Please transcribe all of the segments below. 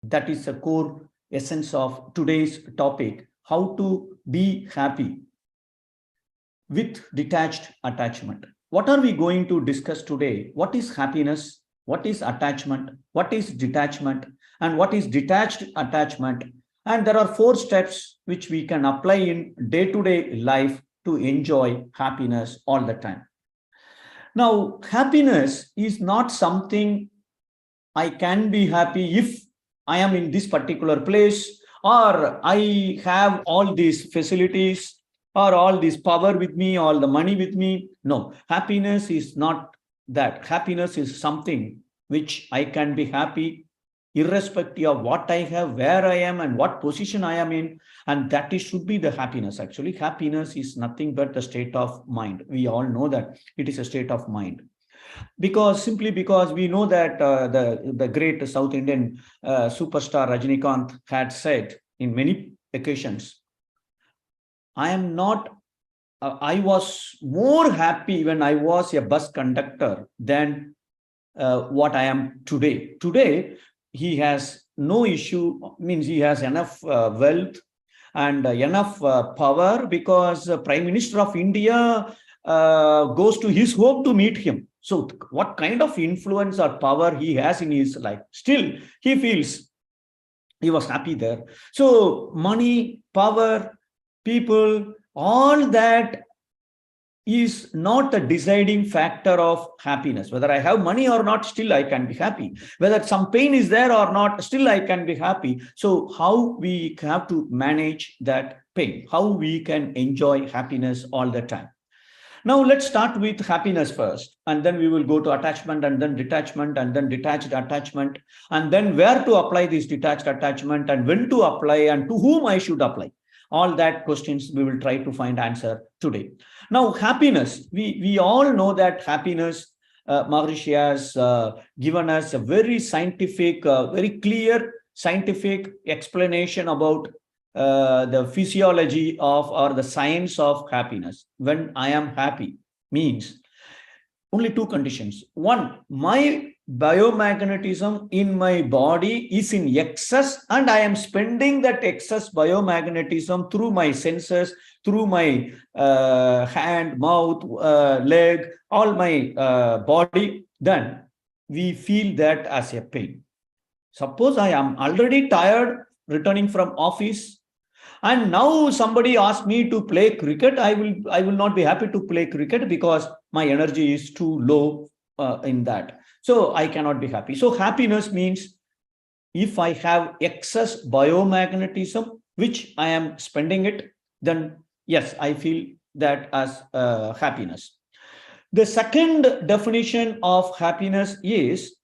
That is the core essence of today's topic, how to be happy with detached attachment. What are we going to discuss today? What is happiness? What is attachment? What is detachment? And what is detached attachment? And there are 4 steps which we can apply in day-to-day life to enjoy happiness all the time. Now, happiness is not something I can be happy if I am in this particular place, or I have all these facilities, or all this power with me, all the money with me. No, happiness is not that. Happiness is something which I can be happy irrespective of what I have, where I am, and what position I am in. And that is, should be the happiness. Actually, happiness is nothing but the state of mind. We all know that it is a state of mind. Simply because we know that the great South Indian superstar Rajinikanth had said in many occasions, I was more happy when I was a bus conductor than what I am today. Today, he has no issue, means he has enough wealth and enough power, because Prime Minister of India goes to his home to meet him. So what kind of influence or power he has in his life? Still, he feels he was happy there. So money, power, people, all that is not a deciding factor of happiness. Whether I have money or not, still I can be happy. Whether some pain is there or not, still I can be happy. So how we have to manage that pain, how we can enjoy happiness all the time. Now let's start with happiness first, and then we will go to attachment, and then detachment, and then detached attachment, and then where to apply this detached attachment, and when to apply, and to whom I should apply. All that questions we will try to find answer today. Now, happiness, we all know that happiness, Maharishi has given us a very scientific, very clear scientific explanation about the physiology of, or the science of happiness. When I am happy means only 2 conditions. One, my biomagnetism in my body is in excess, and I am spending that excess biomagnetism through my senses, through my hand, mouth, leg, all my body. Then we feel that as a pain. Suppose I am already tired returning from office, and now somebody asks me to play cricket. I will not be happy to play cricket because my energy is too low in that. So I cannot be happy. So happiness means if I have excess biomagnetism, which I am spending it, then yes, I feel that as happiness. The second definition of happiness is,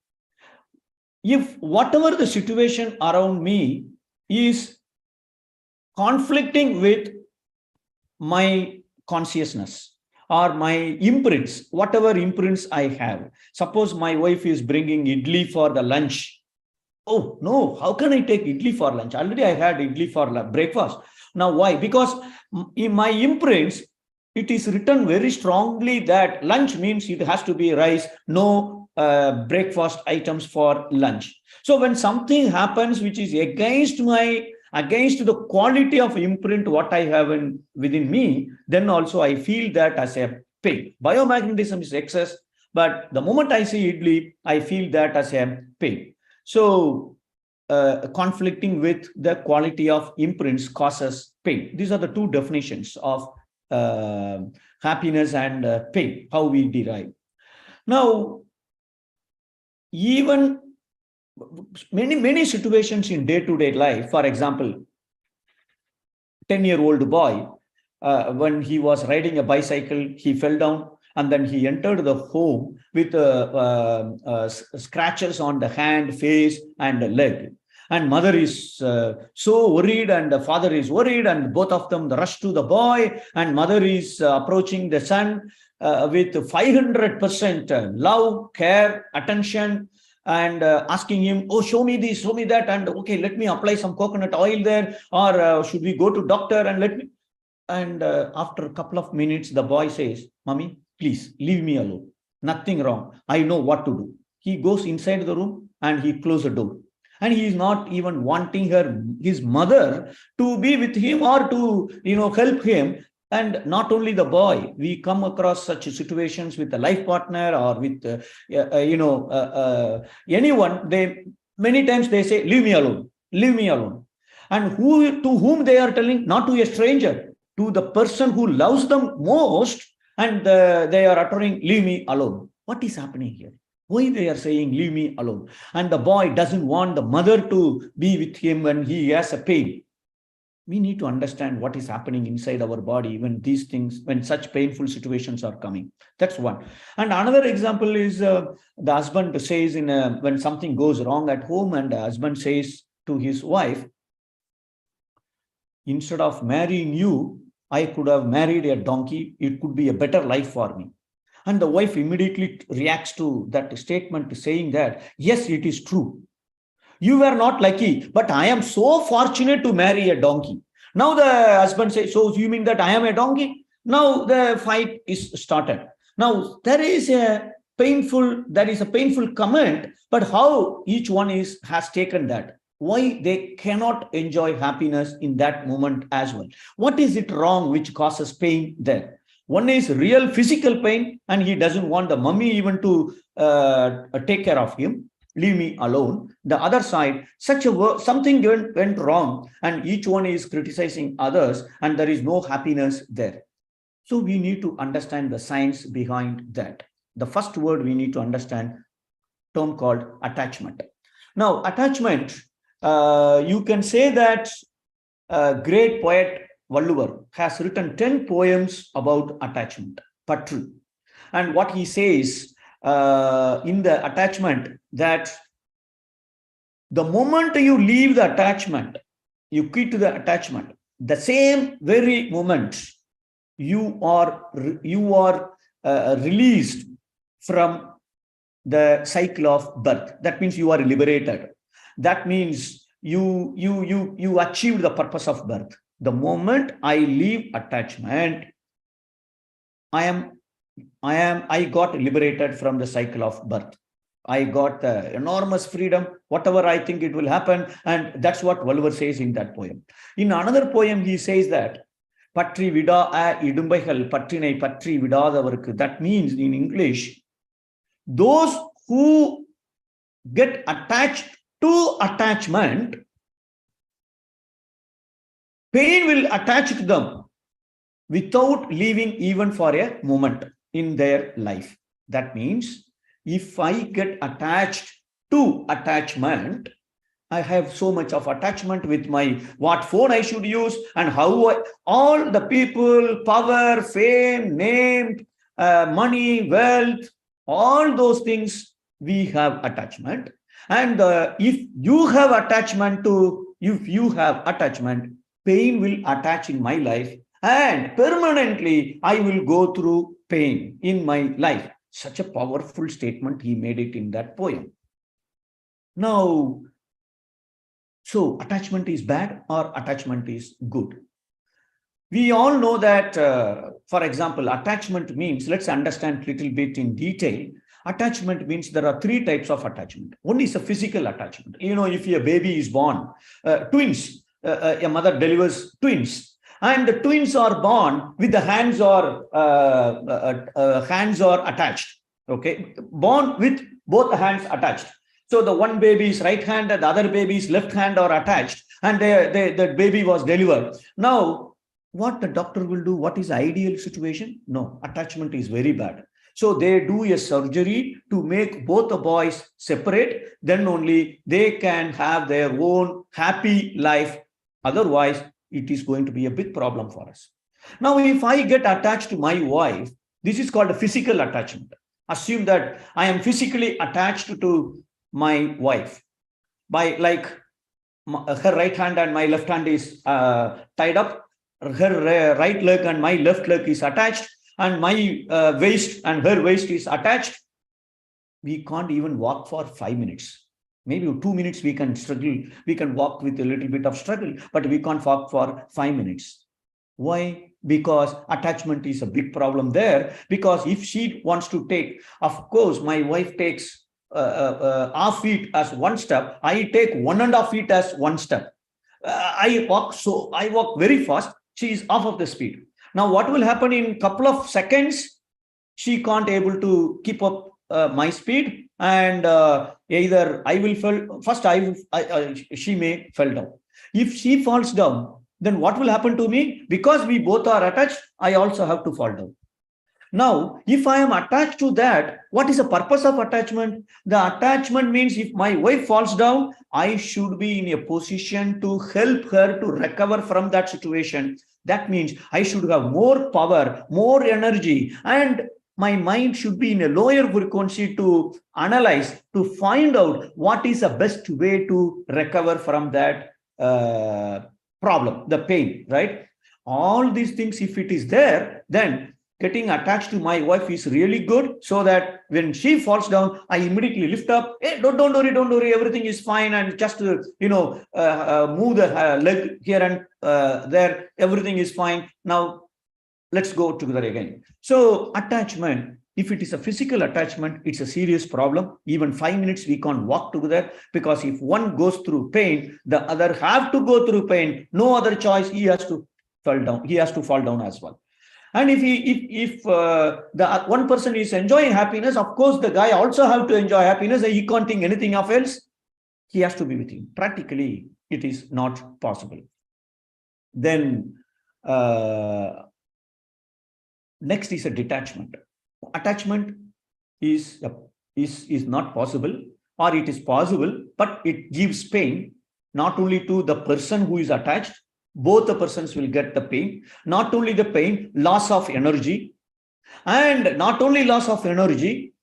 if whatever the situation around me is conflicting with my consciousness or my imprints, whatever imprints I have. Suppose my wife is bringing idli for the lunch. Oh no, how can I take idli for lunch? Already I had idli for breakfast. Now why? Because in my imprints, it is written very strongly that lunch means it has to be rice, no breakfast items for lunch. So when something happens which is against the quality of imprint what I have within me, then also I feel that as a pain. Biomagnetism is excess, but the moment I see idli, I feel that as a pain. So conflicting with the quality of imprints causes pain. These are the 2 definitions of happiness and pain, how we derive. Now, even many situations in day-to-day life, for example, 10-year-old boy, when he was riding a bicycle, he fell down, and then he entered the home with scratches on the hand, face, and the leg. And mother is so worried, and the father is worried, and both of them rush to the boy, and mother is approaching the son with 500% love, care, attention, and asking him, oh, show me this, show me that, and okay, let me apply some coconut oil there, or should we go to doctor and let me. And after a couple of minutes, the boy says, mommy, please leave me alone. Nothing wrong. I know what to do. He goes inside the room and he closes the door. and he is not even wanting his mother to be with him or to help him. And not only the boy, we come across such situations with a life partner or with anyone. They many times they say, leave me alone, leave me alone. And who to whom they are telling? Not to a stranger, to the person who loves them most, and they are uttering, leave me alone. What is happening here? Why they are saying, leave me alone? And the boy doesn't want the mother to be with him when he has a pain. We need to understand what is happening inside our body when such painful situations are coming. That's one. And another example is the husband says when something goes wrong at home, and the husband says to his wife, instead of marrying you, I could have married a donkey. It could be a better life for me. And the wife immediately reacts to that statement, saying that, yes, it is true. You were not lucky, but I am so fortunate to marry a donkey. Now the husband says, so you mean that I am a donkey? Now the fight is started. Now there is a painful comment, but how each one has taken that. Why they cannot enjoy happiness in that moment as well? What is it wrong which causes pain there? One is real physical pain, and he doesn't want the mummy even to take care of him. Leave me alone. The other side, something went wrong, and each one is criticizing others, and there is no happiness there. So we need to understand the science behind that. The first word we need to understand, term called attachment. Now, attachment, you can say that great poet Valluvar has written 10 poems about attachment, Patru. And what he says in the attachment, that the moment you leave the attachment, you quit the attachment, the same very moment you are released from the cycle of birth. That means you are liberated. That means you achieved the purpose of birth. The moment I leave attachment, I got liberated from the cycle of birth. I got enormous freedom, whatever I think it will happen. And that's what Valluvar says in that poem. In another poem, he says that, Patri vida idumbaikal patrinai patri vidadavarku. That means in English, those who get attached to attachment, pain will attach to them without leaving even for a moment in their life. That means if I get attached to attachment, I have so much of attachment with what phone I should use, and how all the people, power, fame, name, money, wealth, all those things, we have attachment. And if you have attachment, pain will attach in my life, and permanently I will go through pain in my life. Such a powerful statement he made it in that poem. Now, so attachment is bad or attachment is good? We all know that, for example, attachment means, let's understand a little bit in detail. Attachment means there are 3 types of attachment. One is a physical attachment. If a baby is born, twins, a mother delivers twins, and the twins are born with the hands are attached. Okay, born with both the hands attached. So the one baby's right hand and the other baby's left hand are attached, and the baby was delivered. Now, what the doctor will do? What is the ideal situation? No, attachment is very bad. So they do a surgery to make both the boys separate. Then only they can have their own happy life. Otherwise, it is going to be a big problem for us. Now, if I get attached to my wife, this is called a physical attachment. Assume that I am physically attached to my wife by her right hand and my left hand is tied up. Her right leg and my left leg is attached, and my waist and her waist is attached. We can't even walk for 5 minutes. Maybe 2 minutes we can struggle. We can walk with a little bit of struggle, but we can't walk for 5 minutes. Why? Because attachment is a big problem there. Because if she wants to take, of course, my wife takes half feet as one step, I take 1.5 feet as one step. I walk very fast. She is half of the speed. Now, what will happen in couple of seconds? She can't able to keep up my speed, and either I will fall first. She may fall down. If she falls down, then what will happen to me? Because we both are attached, I also have to fall down. Now, if I am attached to that, what is the purpose of attachment? The attachment means if my wife falls down, I should be in a position to help her to recover from that situation. That means I should have more power, more energy, and my mind should be in a lower frequency to analyze, to find out what is the best way to recover from that problem, the pain, right? All these things, if it is there, then getting attached to my wife is really good, so that when she falls down, I immediately lift up. Hey, don't worry, everything is fine, and just move the leg here and there, everything is fine. Now let's go together again. So attachment, if it is a physical attachment, it's a serious problem. Even 5 minutes we can't walk together, because if one goes through pain, the other have to go through pain. No other choice. He has to fall down. He has to fall down as well. And if the one person is enjoying happiness, of course, the guy also have to enjoy happiness. He can't think anything of else. He has to be with him. Practically, it is not possible. Then next is a detachment. Attachment is not possible, or it is possible, but it gives pain not only to the person who is attached. Both the persons will get the pain. Not only the pain, loss of energy. And not only loss of energy,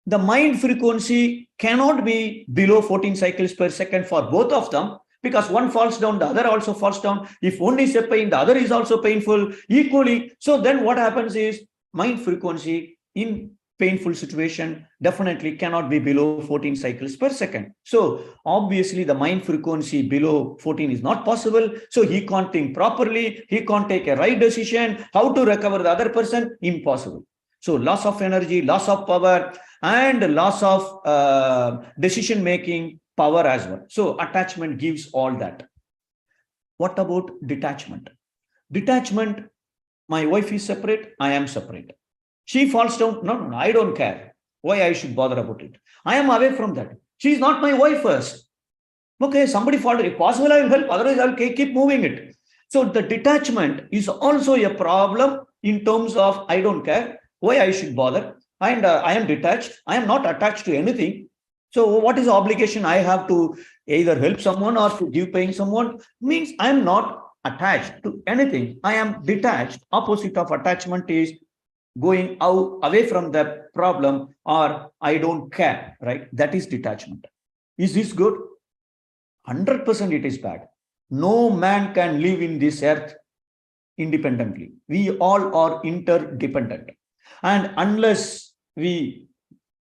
the mind frequency cannot be below 14 cycles per second for both of them, because one falls down, the other also falls down. If one is a pain, the other is also painful equally. So then what happens is, mind frequency in painful situation definitely cannot be below 14 cycles per second. So obviously the mind frequency below 14 is not possible. So he can't think properly. He can't take a right decision. How to recover the other person? Impossible. So loss of energy, loss of power, and loss of decision-making power as well. So attachment gives all that. What about detachment? Detachment, my wife is separate, I am separate. She falls down. No, I don't care. Why I should bother about it? I am away from that. She is not my wife first. Okay, somebody fall down. If possible, I will help. Otherwise, I will keep moving it. So the detachment is also a problem in terms of I don't care. Why I should bother? And I am detached. I am not attached to anything. So what is the obligation I have to either help someone or to give paying someone? Means I am not attached to anything. I am detached. Opposite of attachment is going out away from the problem, or I don't care, right? That is detachment. Is this good? 100% it is bad. No man can live in this earth independently. We all are interdependent. And unless we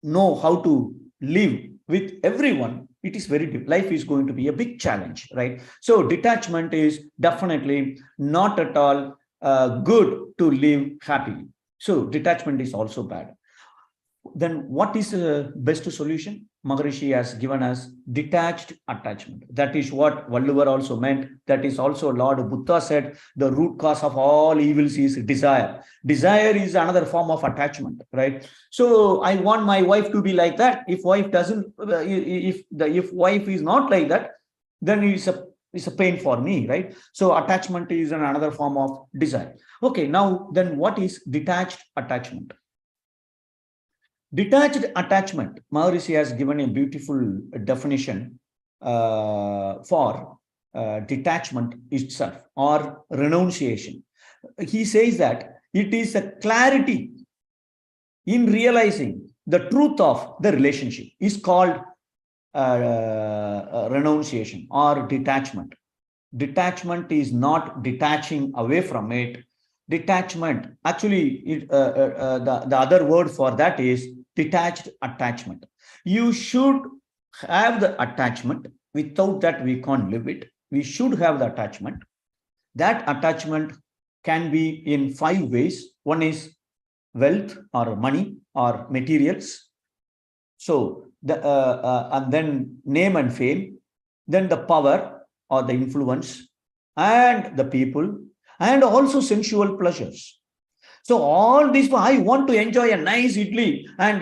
know how to live with everyone, it is life is going to be a big challenge, right? So detachment is definitely not at all good to live happily. So detachment is also bad. Then what is the best solution? Maharishi has given us detached attachment. That is what Valluvar also meant. That is also Lord Buddha said, the root cause of all evils is desire. Desire is another form of attachment, right? So I want my wife to be like that. If wife doesn't, if wife is not like that, then it's a pain for me, right? So attachment is another form of desire. Okay, now then what is detached attachment? Detached attachment, Maharishi has given a beautiful definition for detachment itself, or renunciation. He says that it is a clarity in realizing the truth of the relationship is called renunciation or detachment. Detachment is not detaching away from it. Detachment, actually, the other word for that is detached attachment. You should have the attachment. Without that, we can't live it. We should have the attachment. That attachment can be in 5 ways. One is wealth or money or materials. So and then name and fame, then the power or the influence, and the people, and also sensual pleasures. So all these, I want to enjoy a nice idli and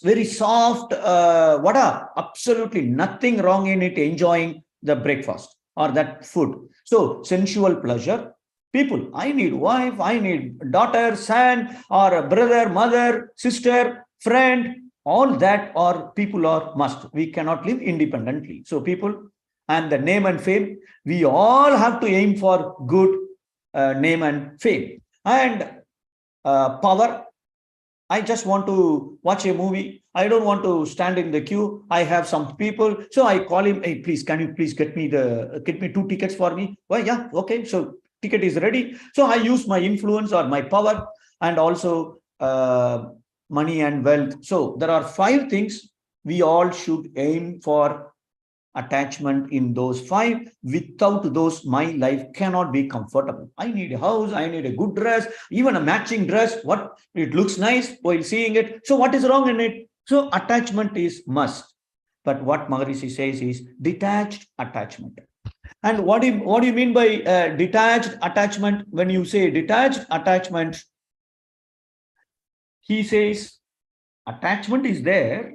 very soft vada. Absolutely nothing wrong in it, enjoying the breakfast or that food. So sensual pleasure, people, I need wife, I need daughter, son, or a brother, mother, sister, friend, all that or people are must. We cannot live independently. So people and the name and fame, we all have to aim for good name and fame. And power, I just want to watch a movie. I don't want to stand in the queue. I have some people. So I call him, hey, please, can you please get me 2 tickets for me? Well, yeah, okay. So ticket is ready. So I use my influence or my power, and also money and wealth. So there are 5 things we all should aim for attachment in those 5. Without those, my life cannot be comfortable. I need a house, I need a good dress, even a matching dress. What it looks nice while seeing it. So what is wrong in it? So attachment is must. But what Maharishi says is detached attachment. And what do you mean by detached attachment? When you say detached attachment, he says attachment is there,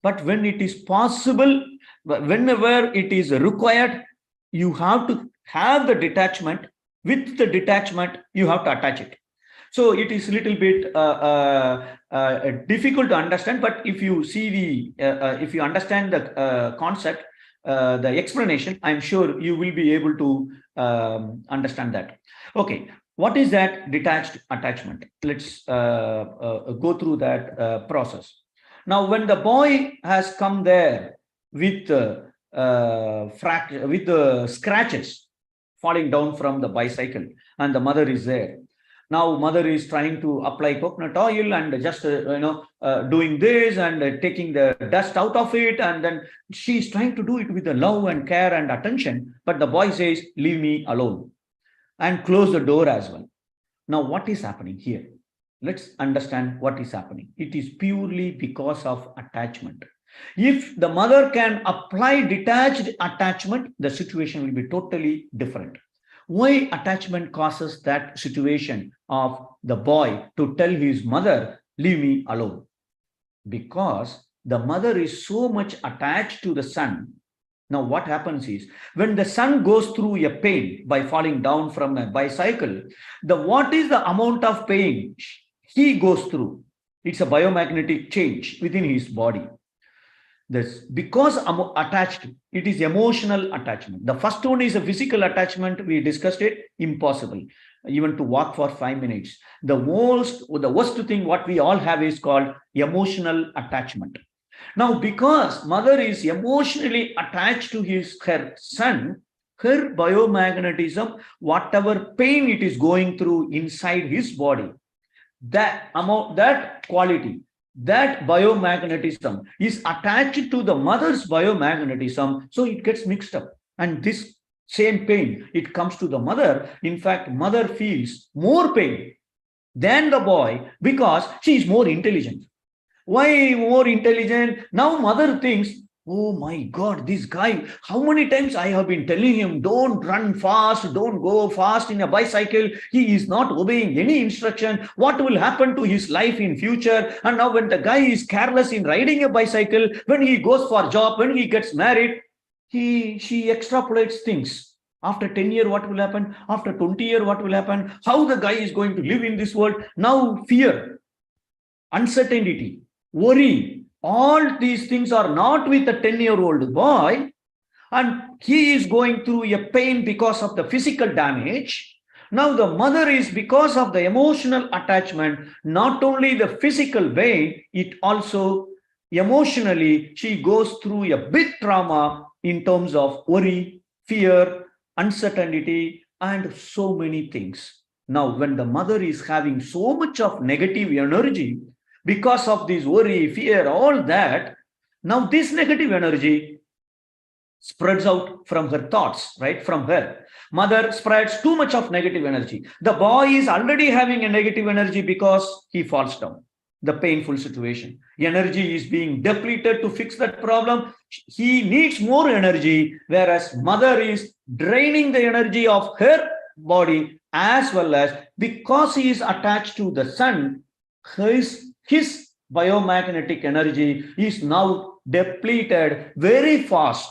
but when it is possible, whenever it is required, you have to have the detachment. With the detachment, you have to attach it. So it is a little bit difficult to understand, but if you see if you understand the concept, the explanation, I'm sure you will be able to understand that. Okay, what is that detached attachment? Let's go through that process. Now, when the boy has come there with scratches falling down from the bicycle, and the mother is there. Now, mother is trying to apply coconut oil and just doing this and taking the dust out of it, and then she's trying to do it with the love and care and attention. But the boy says, "Leave me alone," and close the door as well. Now, what is happening here? Let's understand what is happening. It is purely because of attachment. If the mother can apply detached attachment, the situation will be totally different. Why attachment causes that situation of the boy to tell his mother, "Leave me alone"? Because the mother is so much attached to the son. Now, what happens is when the son goes through a pain by falling down from a bicycle, what is the amount of pain he goes through? It's a biomagnetic change within his body. This because attached, it is emotional attachment. The first one is a physical attachment. We discussed it, impossible even to walk for 5 minutes. The worst thing what we all have is called emotional attachment. Now, because mother is emotionally attached to her son, her biomagnetism, whatever pain it is going through inside his body, that quality, that biomagnetism is attached to the mother's biomagnetism, so it gets mixed up. And this same pain, it comes to the mother. In fact, mother feels more pain than the boy because she is more intelligent. Why more intelligent? Now mother thinks, oh my God, this guy, how many times I have been telling him, don't run fast, don't go fast in a bicycle. He is not obeying any instruction. What will happen to his life in future? And now when the guy is careless in riding a bicycle, when he goes for job, when he gets married, she extrapolates things. After 10 years, what will happen? After 20 years, what will happen? How the guy is going to live in this world? Now fear, uncertainty, worry, all these things are not with a 10-year-old boy, and he is going through a pain because of the physical damage. Now the mother is, because of the emotional attachment, not only the physical pain, it also emotionally she goes through a big trauma in terms of worry, fear, uncertainty, and so many things. Now when the mother is having so much of negative energy because of this worry, fear, all that, now this negative energy spreads out from her thoughts, right? From her. Mother spreads too much of negative energy. The boy is already having a negative energy because he falls down. the painful situation. Energy is being depleted to fix that problem. He needs more energy, whereas mother is draining the energy of her body, as well as because he is attached to the sun, his biomagnetic energy is now depleted very fast.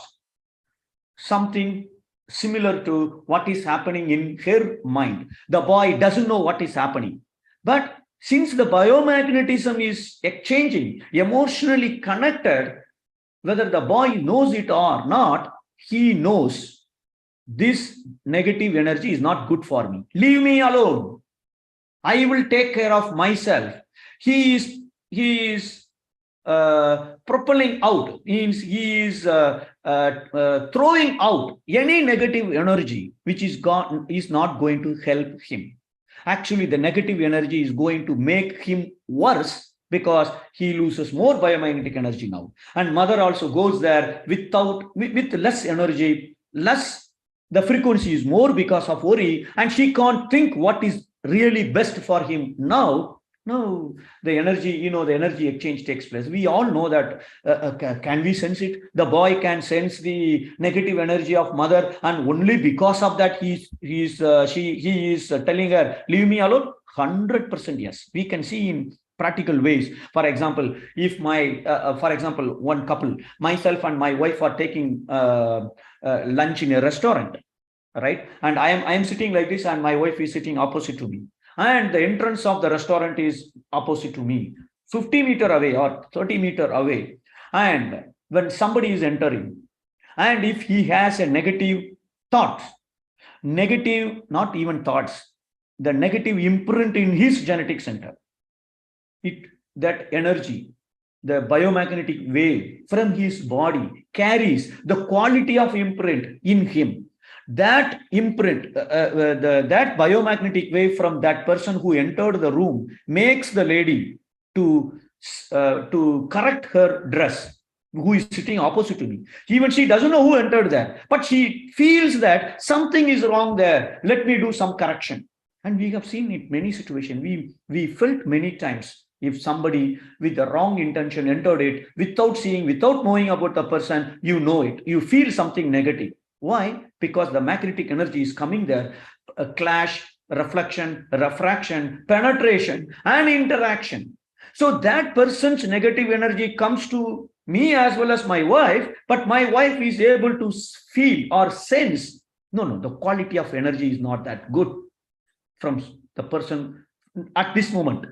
Something similar to what is happening in her mind. The boy doesn't know what is happening. But since the biomagnetism is exchanging, emotionally connected, whether the boy knows it or not, he knows this negative energy is not good for me. Leave me alone. I will take care of myself. He is propelling out, means he is throwing out any negative energy which is not going to help him. Actually, the negative energy is going to make him worse because he loses more biomagnetic energy now. And mother also goes there with less energy, less, the frequency is more because of worry, and she can't think what is really best for him now. No, the energy, the energy exchange takes place. We all know that. Can we sense it? The boy can sense the negative energy of mother, and only because of that, he is telling her, "Leave me alone." 100% yes. We can see in practical ways. For example, if for example, one couple, myself and my wife are taking lunch in a restaurant, right? And I am sitting like this, and my wife is sitting opposite to me, and the entrance of the restaurant is opposite to me, 50 meters away or 30 meters away. And when somebody is entering, and if he has a negative thought, negative, not even thoughts, the negative imprint in his genetic center, that energy, the biomagnetic wave from his body carries the quality of imprint in him. That imprint, that biomagnetic wave from that person who entered the room makes the lady to correct her dress, who is sitting opposite to me. Even she doesn't know who entered there, but she feels that something is wrong there. Let me do some correction. And we have seen it many situations. We felt many times, if somebody with the wrong intention entered it, without seeing, without knowing about the person, you know it. You feel something negative. Why? Because the magnetic energy is coming there. A clash, reflection, refraction, penetration, and interaction. So that person's negative energy comes to me as well as my wife, but my wife is able to feel or sense, no, the quality of energy is not that good from the person at this moment.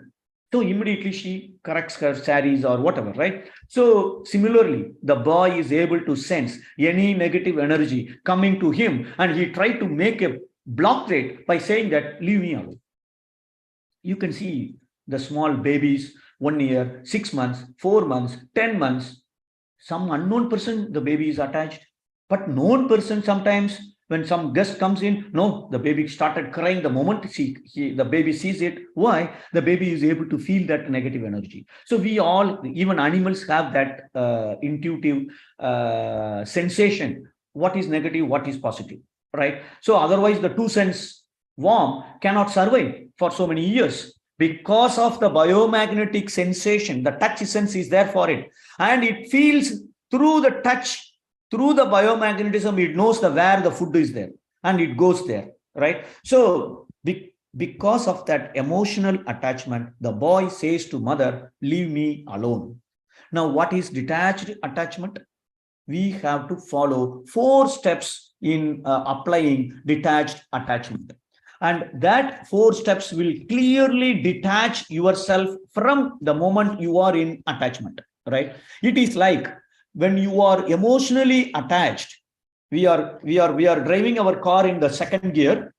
So immediately she corrects her saris or whatever, right? So similarly, the boy is able to sense any negative energy coming to him, and he tried to make a blockade by saying that, leave me alone. You can see the small babies, 1 year, 6 months, 4 months, 10 months, some unknown person, the baby is attached, but known person sometimes, when some guest comes in, no, the baby started crying the moment the baby sees it. Why? The baby is able to feel that negative energy. So we all, even animals, have that intuitive sensation. What is negative, what is positive, right? So otherwise, the two sense worm cannot survive for so many years because of the biomagnetic sensation. The touch sense is there for it, and it feels through the touch. Through the biomagnetism, it knows where the food is there, and it goes there, right? So because of that emotional attachment, the boy says to mother, leave me alone. Now, what is detached attachment? We have to follow 4 steps in applying detached attachment. And that 4 steps will clearly detach yourself from the moment you are in attachment, right? It is like, when you are emotionally attached, we are driving our car in the second gear.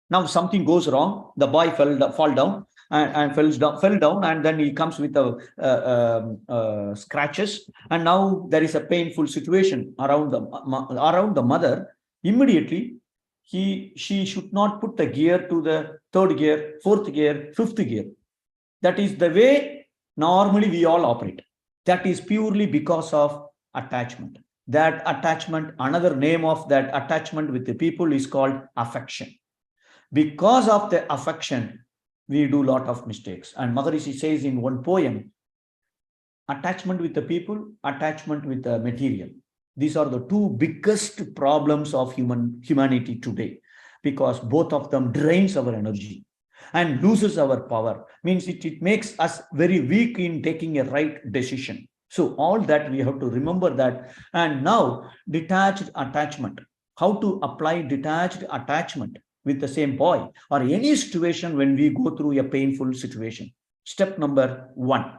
Now something goes wrong. The boy fall down and fell down, and then he comes with scratches. And now there is a painful situation around the mother. Immediately, she should not put the gear to the 3rd gear, 4th gear, 5th gear. That is the way normally we all operate. That is purely because of attachment. That attachment, another name of that attachment with the people is called affection. Because of the affection, we do a lot of mistakes. And Maharishi says in one poem, attachment with the people, attachment with the material. These are the two biggest problems of humanity today, because both of them drains our energy and loses our power. Means it makes us very weak in taking a right decision. So all that we have to remember that. And now detached attachment, how to apply detached attachment with the same boy or any situation when we go through a painful situation. Step number 1.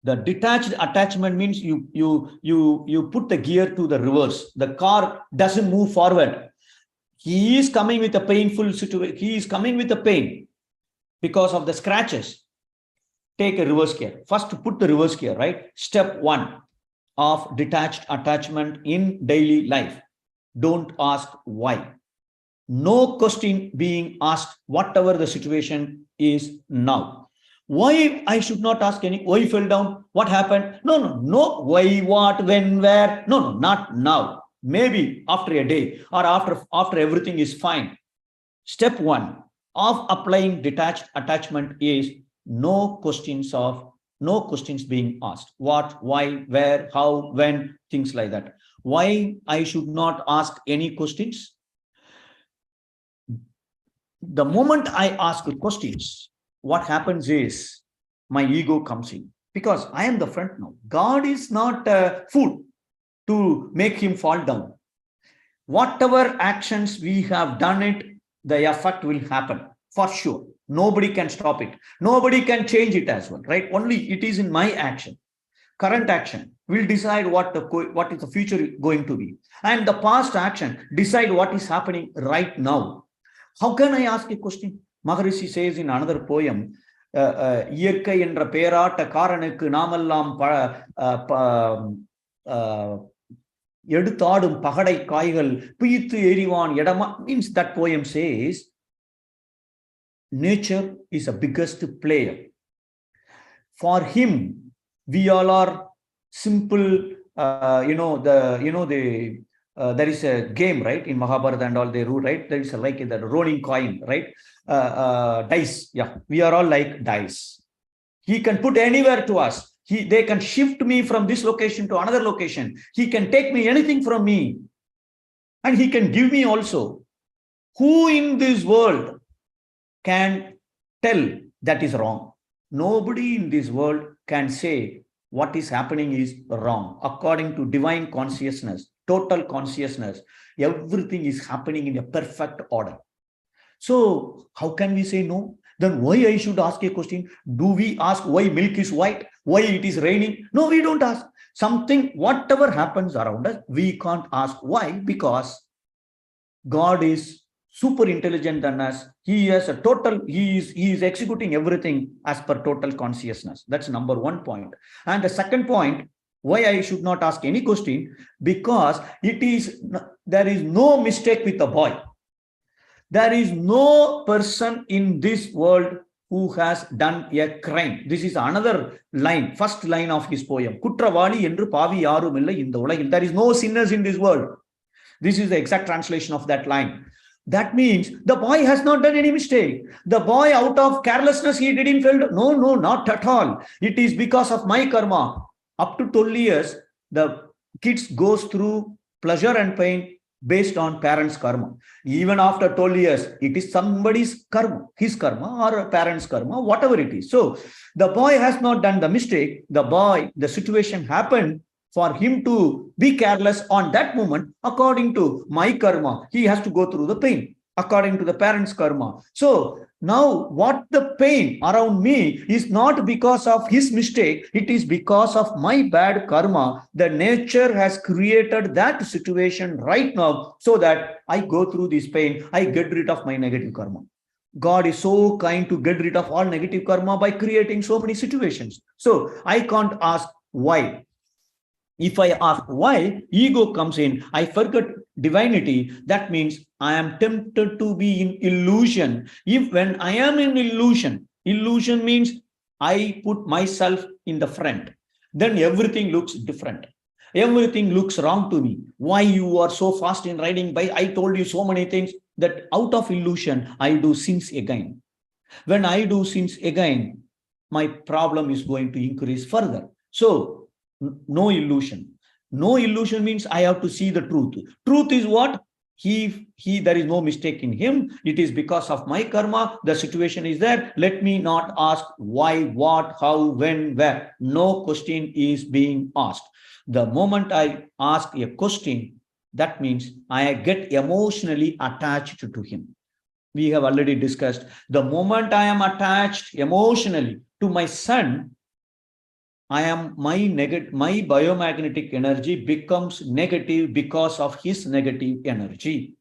The detached attachment means you put the gear to the reverse. The car doesn't move forward. He is coming with a painful situation. He is coming with a pain because of the scratches. Take a reverse gear. First, put the reverse gear, right? Step 1 of detached attachment in daily life. Don't ask why. No question being asked, whatever the situation is now. Why I should not ask any, why fell down, what happened? No, why, what, when, where? No, not now. Maybe after a day or after everything is fine. Step 1 of applying detached attachment is no questions being asked. What, why, where, how, when, things like that. Why I should not ask any questions? The moment I ask questions, what happens is my ego comes in, because I am the front now. God is not a fool to make him fall down. Whatever actions we have done it, the effect will happen for sure. Nobody can stop it. Nobody can change it as well, right? Only it is in my action. Current action will decide what is the future going to be. And the past action decide what is happening right now. How can I ask a question? Maharishi says in another poem, இயற்கை என்ற பேராட்ட காரனுக்கு நாமெல்லாம் எடுத்தாடும் பகடை காய்கள் பிய்த்து எறிவான் இடமா. Means that poem says nature is a biggest player. For him, we all are simple. There is a game, right, in Mahabharata and all they rule, right? There is a like that rolling coin, right? Dice. Yeah, we are all like dice. He can put anywhere to us. They can shift me from this location to another location. He can take me anything from me, and he can give me also. Who in this world can tell that is wrong? Nobody in this world can say what is happening is wrong. According to divine consciousness, total consciousness, everything is happening in a perfect order. So how can we say no? Then why I should ask a question? Do we ask why milk is white? Why it is raining? No, we don't ask. Something, whatever happens around us, we can't ask why, because God is super intelligent than us. He has a total, he is executing everything as per total consciousness. That's number 1 point. And the second point, why I should not ask any question, because there is no mistake with the boy. There is no person in this world who has done a crime. This is another line, first line of his poem. Kutravali endru pavi yarum illa inda ulagil. There is no sinners in this world. This is the exact translation of that line. That means the boy has not done any mistake. The boy, out of carelessness, he didn't fail. No, not at all. It is because of my karma. Up to 12 years, the kids goes through pleasure and pain based on parents' karma. Even after 12 years, it is somebody's karma, his karma or a parent's karma, whatever it is. So the boy has not done the mistake. The situation happened for him to be careless on that moment. According to my karma, he has to go through the pain according to the parents' karma. So now what the pain around me is not because of his mistake. It is because of my bad karma. The nature has created that situation right now so that I go through this pain. I get rid of my negative karma. God is so kind to get rid of all negative karma by creating so many situations. So I can't ask why. If I ask why, ego comes in. I forget divinity. That means I am tempted to be in illusion. When I am in illusion means I put myself in the front. Then everything looks different. Everything looks wrong to me. Why you are so fast in riding bike? I told you so many things. that out of illusion, I do sins again. When I do sins again, my problem is going to increase further. So, no illusion. No illusion means I have to see the truth. Truth is what? There is no mistake in him. It is because of my karma. The situation is there. Let me not ask why, what, how, when, where. No question is being asked. The moment I ask a question, that means I get emotionally attached to him. We have already discussed. The moment I am attached emotionally to my son, my biomagnetic energy becomes negative because of his negative energy.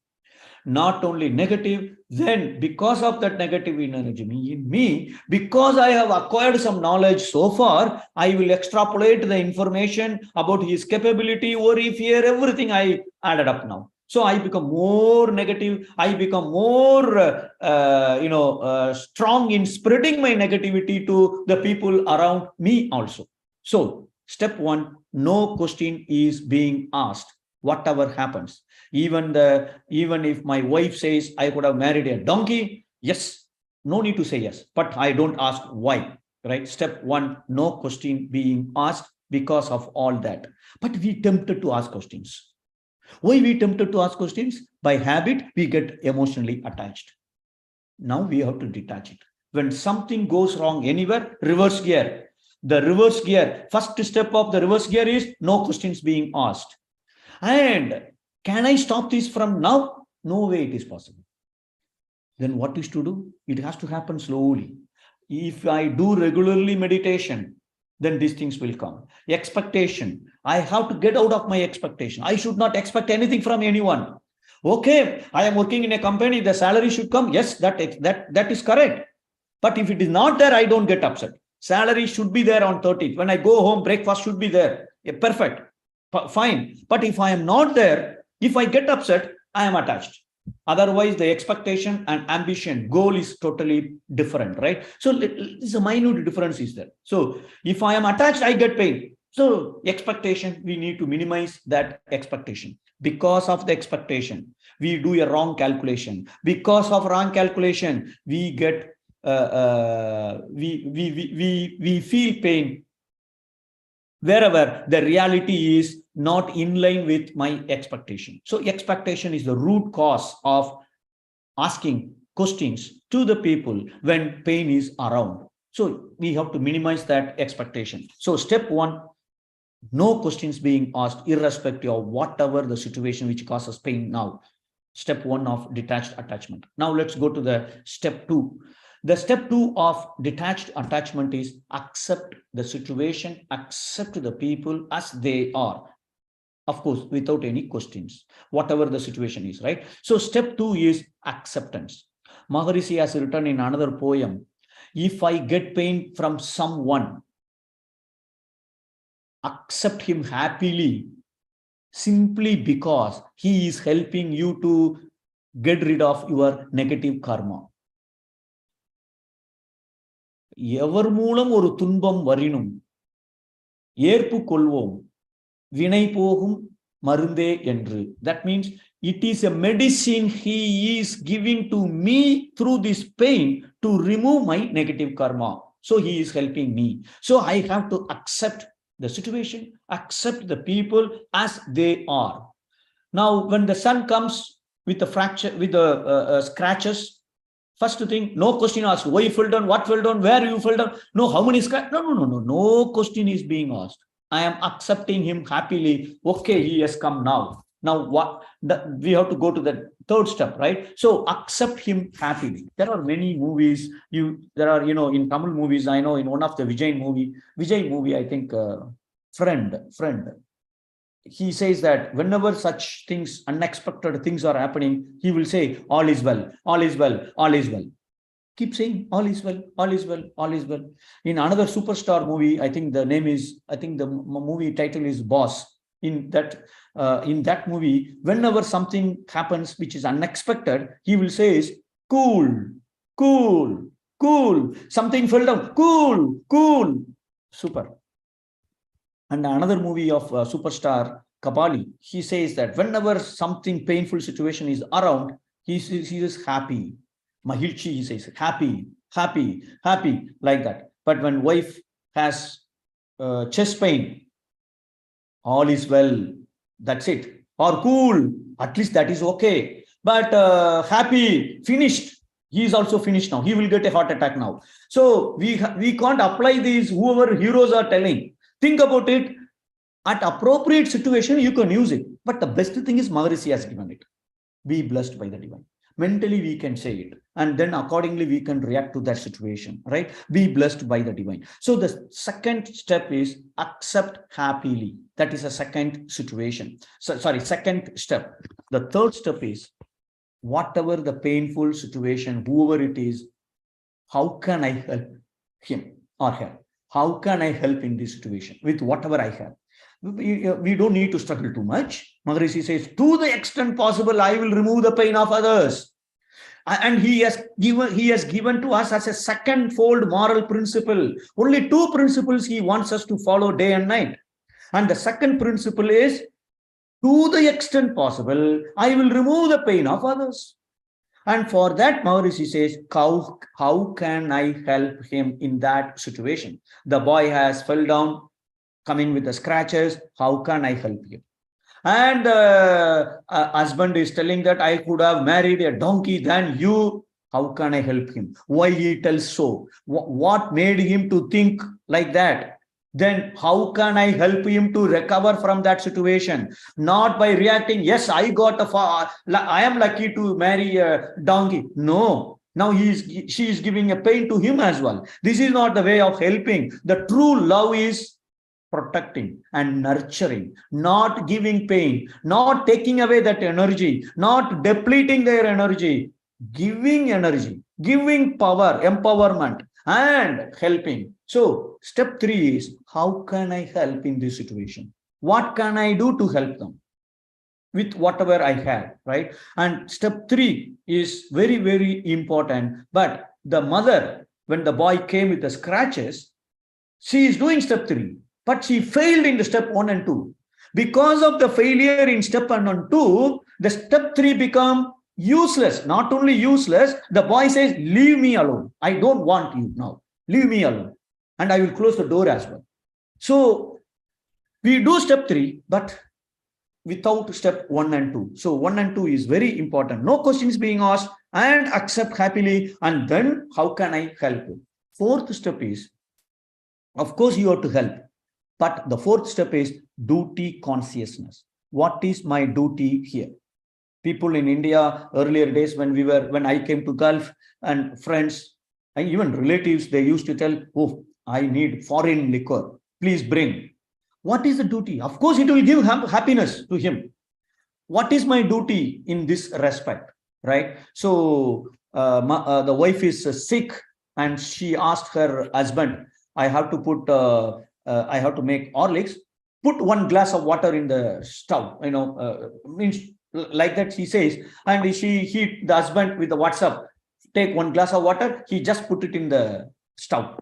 Not only negative, then because of that negative energy in me, because I have acquired some knowledge so far, I will extrapolate the information about his capability, worry, fear, everything I added up now. So I become more negative. I become more, strong in spreading my negativity to the people around me also. So step one, no question is being asked, whatever happens. Even if my wife says I could have married a donkey, yes, no need to say yes, but I don't ask why, right? Step one, no question being asked because of all that. But we tempted to ask questions. Why we tempted to ask questions? By habit, we get emotionally attached. Now we have to detach it. When something goes wrong anywhere, reverse gear. The reverse gear, first step of the reverse gear is no questions being asked. And can I stop this from now? No way it is possible. Then what is to do? It has to happen slowly. If I do regularly meditation, then these things will come. Expectation. I have to get out of my expectation. I should not expect anything from anyone. Okay, I am working in a company, the salary should come. Yes, that is correct. But if it is not there, I don't get upset. Salary should be there on 30th. When I go home, breakfast should be there. Yeah, perfect. Fine. But if I am not there, if I get upset, I am attached. Otherwise, the expectation and ambition, goal is totally different, right? So it's a minute difference is there. So if I am attached, I get pain. So expectation, we need to minimize that expectation. Because of the expectation, we do a wrong calculation. Because of wrong calculation, we get we feel pain wherever the reality is not in line with my expectation. So expectation is the root cause of asking questions to the people when pain is around. So we have to minimize that expectation. So step one, no questions being asked irrespective of whatever the situation which causes pain now. Step one of detached attachment. Now let's go to the step two. The step two of detached attachment is accept the situation, accept the people as they are. Of course, without any questions, whatever the situation is, right? So step two is acceptance. Maharishi has written in another poem, if I get pain from someone, accept him happily, simply because he is helping you to get rid of your negative karma. எவர் மூலம் ஒரு துன்பம் வரினும் ஏற்பு கொள்வோம் வினை போகும் மருந்தே என்று. That means it is a medicine he is giving to me through this pain to remove my negative karma. So he is helping me. So I have to accept the situation, accept the people as they are. Now, when the sun comes with the fracture, with the scratches, first thing, no question asked. Why you fell down? What fell down? Where you fell down? No, how many scratches? No. No question is being asked. I am accepting him happily. Okay, he has come now. Now what? We have to go to the third step, right? So accept him happily. There are many movies. There are in Tamil movies. I know in one of the Vijay movie, I think friend. He says that whenever such things, unexpected things are happening, he will say, all is well, all is well, all is well. Keep saying, all is well, all is well, all is well. In another superstar movie, I think the movie title is Boss. In that movie, whenever something happens which is unexpected, he will say, cool, cool, cool. Something fell down, cool, cool. Super. And another movie of superstar Kapali, he says that whenever something painful situation is around, He is happy. Mahilchi, he says, happy, happy, happy, like that. But when wife has chest pain, all is well. That's it. Or cool, at least that is okay. But happy, finished. He is also finished now. He will get a heart attack now. So we can't apply these, whoever heroes are telling. Think about it. At appropriate situation, you can use it. But the best thing is Maharishi has given it. Be blessed by the divine. Mentally, we can say it. And then accordingly, we can react to that situation, right? Be blessed by the divine. So the second step is accept happily. That is a second situation. So, sorry, second step. The third step is whatever the painful situation, whoever it is, how can I help him or her? How can I help in this situation with whatever I have? We don't need to struggle too much. Maharishi says, to the extent possible, I will remove the pain of others. And he has given to us as a second-fold moral principle. Only two principles he wants us to follow day and night. And the second principle is, to the extent possible, I will remove the pain of others. And for that, Maharishi says, how can I help him in that situation? The boy has fell down, coming with the scratches. How can I help you? And husband is telling that I could have married a donkey than you. How can I help him? Why he tells so? What made him to think like that? Then how can I help him to recover from that situation? Not by reacting, yes, I am lucky to marry a donkey. No. Now she is giving a pain to him as well. This is not the way of helping. The true love is protecting and nurturing, not giving pain, not taking away that energy, not depleting their energy, giving energy, giving power, empowerment, and helping. So step 3 is, how can I help in this situation? What can I do to help them with whatever I have, right? And step 3 is very, very important. But the mother, when the boy came with the scratches, she is doing step 3. But she failed in the step 1 and 2. Because of the failure in step 1 and 2, the step 3 become useless. Not only useless, the boy says, leave me alone. I don't want you now. Leave me alone. And I will close the door as well. So we do step 3, but without step 1 and 2. So 1 and 2 is very important. No questions being asked and accept happily. And then how can I help you? Fourth step is, of course, you have to help. But the fourth step is duty consciousness. What is my duty here? People in India, earlier days when I came to Gulf, and friends and even relatives, they used to tell, oh, I need foreign liquor. Please bring. What is the duty? Of course, it will give happiness to him. What is my duty in this respect, right? So the wife is sick and she asked her husband, I have to make Horlicks, put 1 glass of water in the stove, means like that she says, and the husband with the WhatsApp, take 1 glass of water, he just put it in the stove.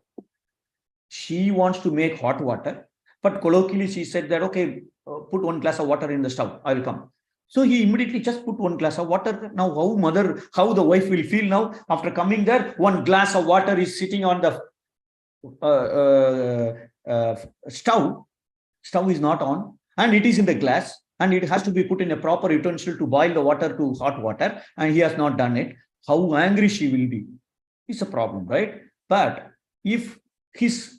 She wants to make hot water, but colloquially she said that, okay, put 1 glass of water in the stove, I will come. So he immediately just put 1 glass of water. Now how the wife will feel now after coming there? 1 glass of water is sitting on the stove is not on, and it is in the glass, and it has to be put in a proper utensil to boil the water to hot water, and he has not done it. How angry she will be. It's a problem, right? But if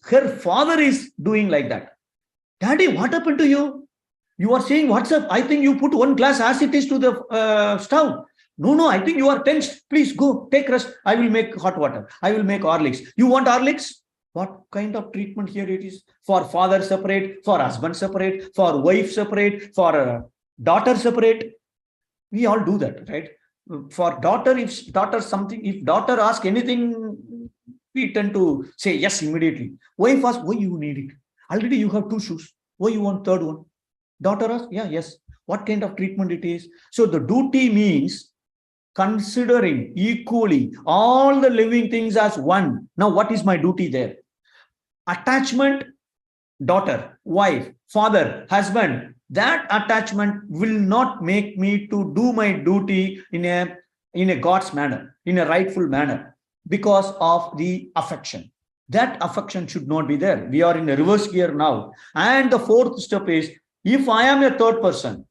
her father is doing like that, Daddy, what happened to you? You are saying, what's up? I think you put 1 glass as it is to the stove. No, I think you are tensed. Please go, take rest. I will make hot water. I will make Horlicks. You want Horlicks? What kind of treatment here it is? For father separate, for husband separate, for wife separate, for daughter separate. We all do that, right? For daughter, if daughter asks anything, we tend to say yes immediately. Wife asks, why you need it? Already you have 2 shoes. Why you want 3rd one? Daughter asks, yeah, yes. What kind of treatment it is? So the duty means considering equally all the living things as one. Now, what is my duty there? Attachment, daughter, wife, father, husband, that attachment will not make me to do my duty in a in a God's manner, in a rightful manner, because of the affection. That affection should not be there. We are in a reverse gear now. And the fourth step is, if I am a third person,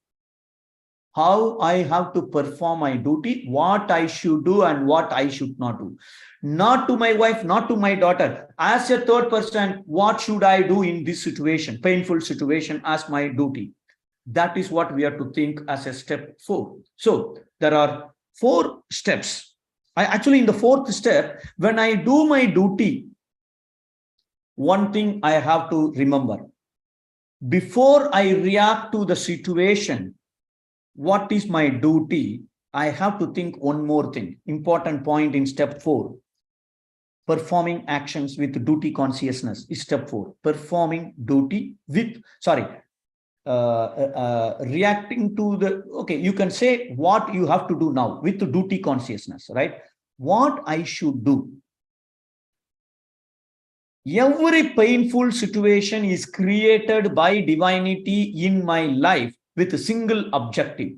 how I have to perform my duty, what I should do and what I should not do. Not to my wife, not to my daughter. As a third person, what should I do in this situation, painful situation, as my duty? That is what we have to think as a step 4. So there are 4 steps. I actually, in the 4th step, when I do my duty, one thing I have to remember. Before I react to the situation, what is my duty? I have to think one more thing. Important point in step 4. Performing actions with duty consciousness is step 4. Performing duty with, reacting to the, okay, you can say what you have to do now with the duty consciousness, right? What I should do. Every painful situation is created by divinity in my life with a single objective.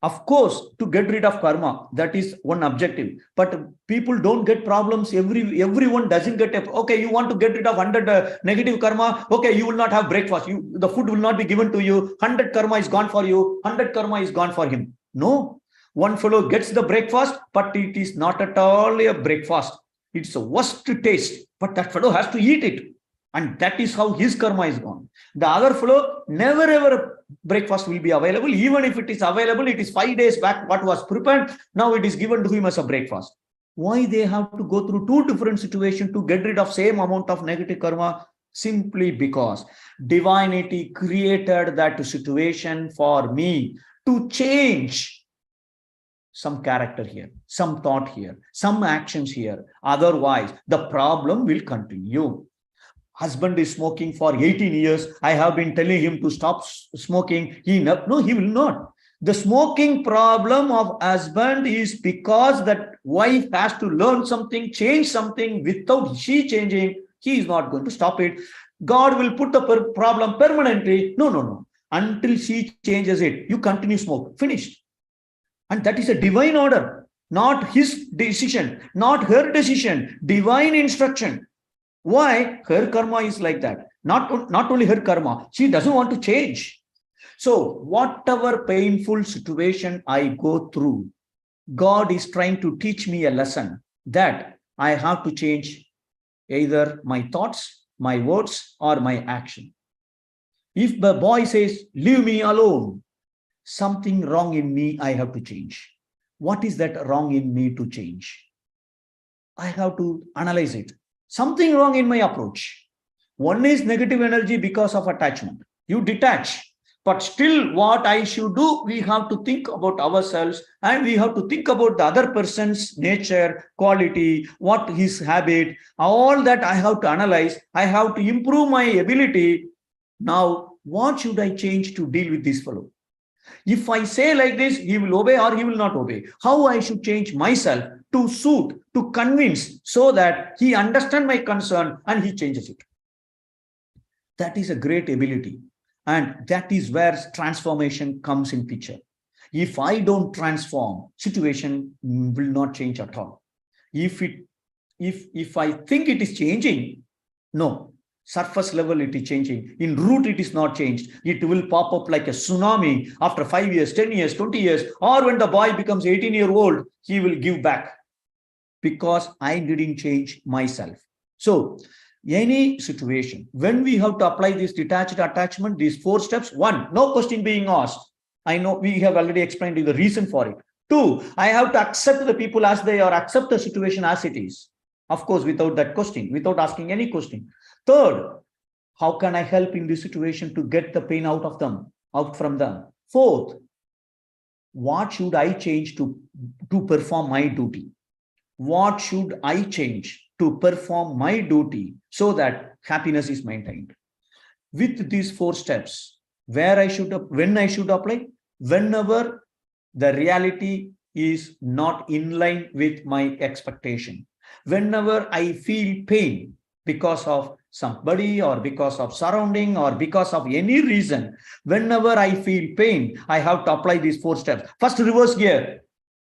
Of course, to get rid of karma, that is one objective. But people don't get problems. Everyone doesn't get okay, you want to get rid of 100 negative karma. Okay, you will not have breakfast. The food will not be given to you. 100 karma is gone for you. 100 karma is gone for him. No, one fellow gets the breakfast, but it is not at all a breakfast. It's a worst taste, but that fellow has to eat it. And that is how his karma is gone. The other fellow, never ever breakfast will be available. Even if it is available, it is 5 days back what was prepared. Now it is given to him as a breakfast. Why they have to go through 2 different situations to get rid of same amount of negative karma? Simply because divinity created that situation for me to change some character here, some thought here, some actions here. Otherwise, the problem will continue. Husband is smoking for 18 years. I have been telling him to stop smoking. He will not. The smoking problem of husband is because that wife has to learn something, change something. Without she changing, he is not going to stop it. God will put the problem permanently. No. Until she changes it, you continue smoke. Finished. And that is a divine order, not his decision, not her decision, divine instruction. Why? Her karma is like that. Not only her karma, she doesn't want to change. So whatever painful situation I go through, God is trying to teach me a lesson that I have to change either my thoughts, my words, or my action. If the boy says, leave me alone, something wrong in me, I have to change. What is that wrong in me to change? I have to analyze it. Something wrong in my approach. One is negative energy because of attachment. You detach. But still what I should do, we have to think about ourselves and we have to think about the other person's nature, quality, what his habit, all that I have to analyze. I have to improve my ability. Now, what should I change to deal with this fellow? If I say like this, he will obey or he will not obey. How I should change myself to suit, to convince, so that he understands my concern and he changes it. That is a great ability. And that is where transformation comes in picture. If I don't transform, situation will not change at all. If I think it is changing, no, surface level it is changing. In root it is not changed. It will pop up like a tsunami after 5 years, 10 years, 20 years, or when the boy becomes 18-year-old, he will give back because I didn't change myself. So any situation, when we have to apply this detached attachment, these 4 steps, 1, no question being asked. I know we have already explained the reason for it. 2, I have to accept the people as they are, accept the situation as it is. Of course, without that question, without asking any question. 3rd, how can I help in this situation to get the pain out from them? 4th, what should I change to perform my duty? What should I change to perform my duty so that happiness is maintained? With these 4 steps, when I should apply, whenever the reality is not in line with my expectation, whenever I feel pain because of somebody or because of surrounding or because of any reason, whenever I feel pain, I have to apply these 4 steps. First, reverse gear,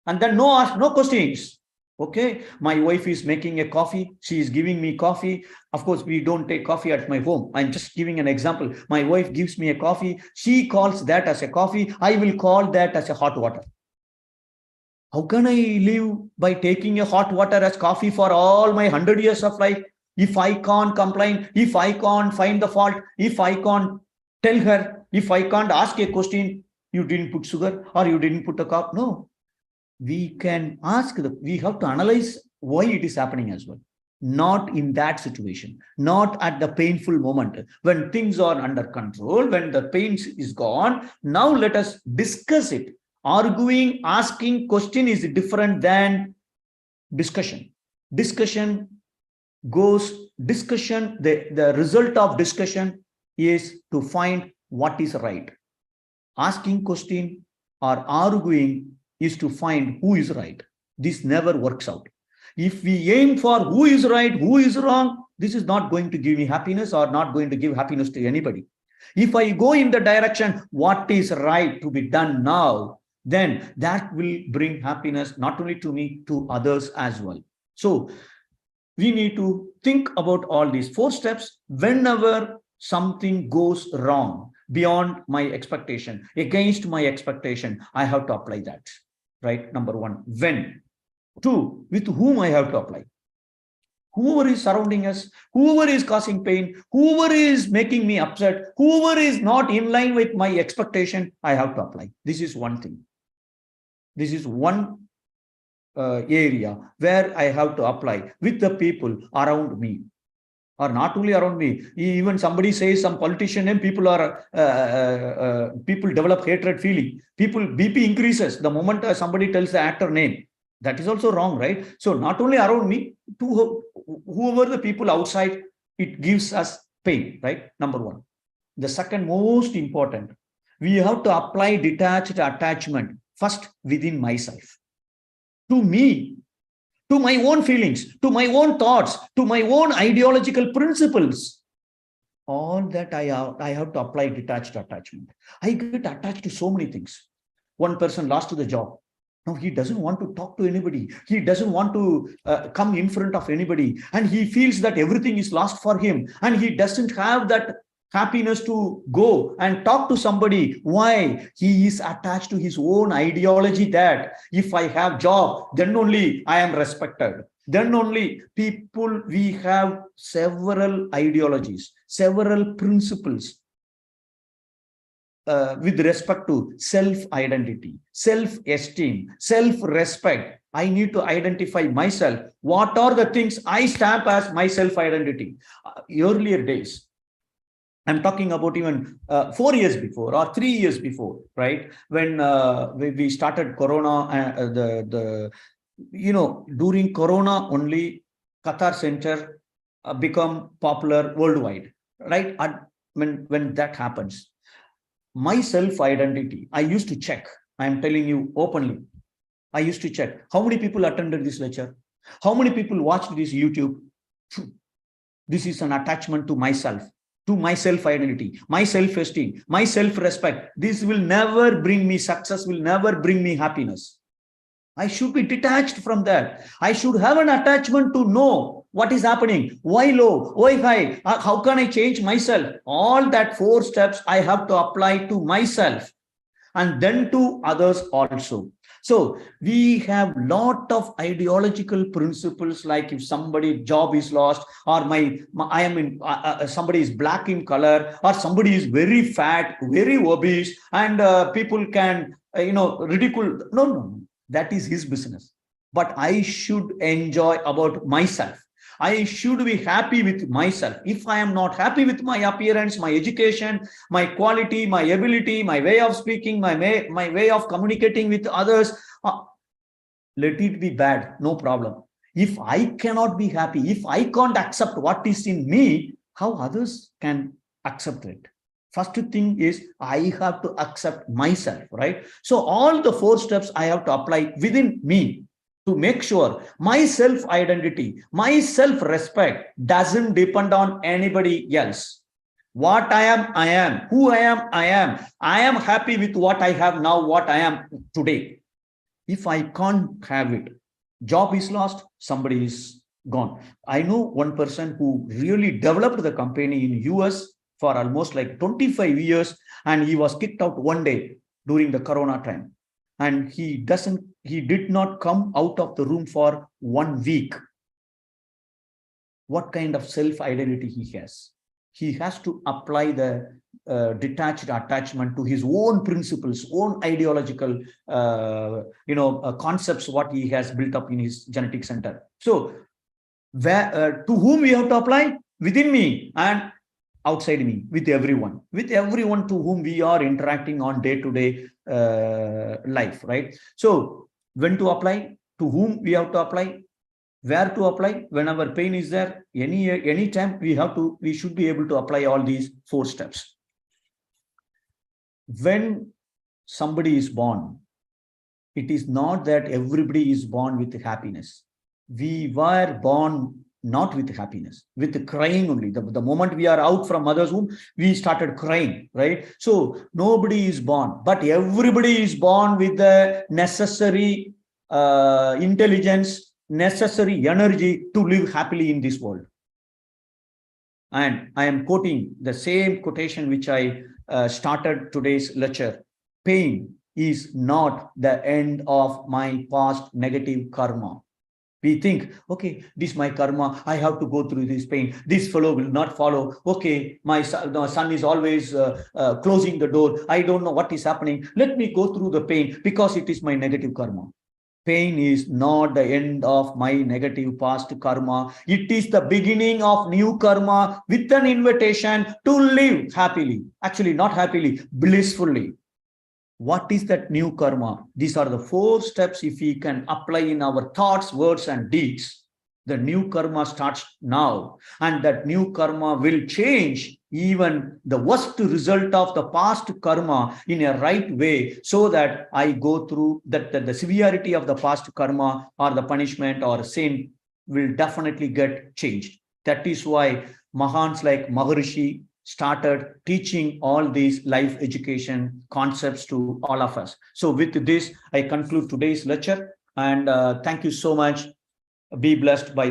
and then no questions. Okay, my wife is making a coffee. She is giving me coffee. Of course, we don't take coffee at my home. I'm just giving an example. My wife gives me a coffee. She calls that as a coffee. I will call that as a hot water. How can I live by taking a hot water as coffee for all my 100 years of life? If I can't complain, if I can't find the fault, if I can't tell her, if I can't ask a question, you didn't put sugar or you didn't put a cup. No, we can ask, we have to analyze why it is happening as well. Not in that situation, not at the painful moment. When things are under control, when the pain is gone, now let us discuss it. Arguing, asking question is different than discussion. Discussion, the result of discussion is to find what is right. Asking question or arguing is to find who is right. This never works out. If we aim for who is right, who is wrong, this is not going to give me happiness or not going to give happiness to anybody. If I go in the direction, what is right to be done now, then that will bring happiness not only to me, to others as well. So we need to think about all these 4 steps. Whenever something goes wrong, beyond my expectation, against my expectation, I have to apply that, right? Number 1, when. 2, with whom I have to apply. Whoever is surrounding us, whoever is causing pain, whoever is making me upset, whoever is not in line with my expectation, I have to apply. This is one thing. This is one area where I have to apply with the people around me. Or not only around me, even somebody says some politician name, people develop hatred feeling. People BP increases the moment somebody tells the actor name. That is also wrong, right? So not only around me, to whoever the people outside, it gives us pain, right? Number 1. The second most important, we have to apply detached attachment first within myself, to me, to my own feelings, to my own thoughts, to my own ideological principles. All that I have to apply detached attachment. I get attached to so many things. One person lost the job. Now he doesn't want to talk to anybody. He doesn't want to come in front of anybody. And he feels that everything is lost for him. And he doesn't have that happiness to go and talk to somebody. Why? He is attached to his own ideology that if I have job, then only I am respected. Then only people, we have several ideologies, several principles with respect to self-identity, self-esteem, self-respect. I need to identify myself. What are the things I stamp as my self-identity? Earlier days, I'm talking about even 4 years before or 3 years before, right? When we started Corona, during Corona only, Qatar Center become popular worldwide, right? And when that happens, my self-identity, I used to check. I'm telling you openly. I used to check how many people attended this lecture, how many people watched this YouTube. This is an attachment to myself, to my self-identity, my self-esteem, my self-respect. This will never bring me success, will never bring me happiness. I should be detached from that. I should have an attachment to know what is happening, why low, why high, how can I change myself. All that 4 steps I have to apply to myself and then to others also. So we have lot of ideological principles, like if somebody job is lost, or I am in somebody is black in color, or somebody is very fat, very obese, and people can ridicule. No, that is his business. But I should enjoy about myself. I should be happy with myself. If I am not happy with my appearance, my education, my quality, my ability, my way of speaking, my way of communicating with others, let it be bad, no problem. If I cannot be happy, if I can't accept what is in me, how others can accept it? First thing is I have to accept myself, right? So all the 4 steps I have to apply within me. to make sure my self-identity, my self-respect doesn't depend on anybody else. What I am, I am. Who I am, I am. I am happy with what I have now, what I am today. If I can't have it, job is lost, somebody is gone. I know one person who really developed the company in US for almost like 25 years, and he was kicked out one day during the corona time. And he did not come out of the room for 1 week. What kind of self-identity he has? He has to apply the detached attachment to his own principles, own ideological, concepts, what he has built up in his genetic center. So, to whom we have to apply? Within me and outside me, with everyone to whom we are interacting on day-to-day life, right? So, when to apply? To whom we have to apply? Where to apply? Whenever pain is there, any time we should be able to apply all these 4 steps. When somebody is born, it is not that everybody is born with happiness. We were born not with happiness, with crying only. The moment we are out from mother's womb, we started crying, right? So nobody is born, but everybody is born with the necessary intelligence, necessary energy to live happily in this world. And I am quoting the same quotation which I started today's lecture. Pain is not the end of my past negative karma. We think, okay, this is my karma. I have to go through this pain. This fellow will not follow. Okay, my son is always closing the door. I don't know what is happening. Let me go through the pain because it is my negative karma. Pain is not the end of my negative past karma. It is the beginning of new karma with an invitation to live happily. Actually, not happily, blissfully. What is that new karma? These are the 4 steps. If we can apply in our thoughts, words, and deeds, the new karma starts now. And that new karma will change even the worst result of the past karma in a right way, so that I go through that the severity of the past karma or the punishment or sin will definitely get changed. That is why Mahans like Maharishi started teaching all these life education concepts to all of us. So with this, I conclude today's lecture, and thank you so much. Be blessed by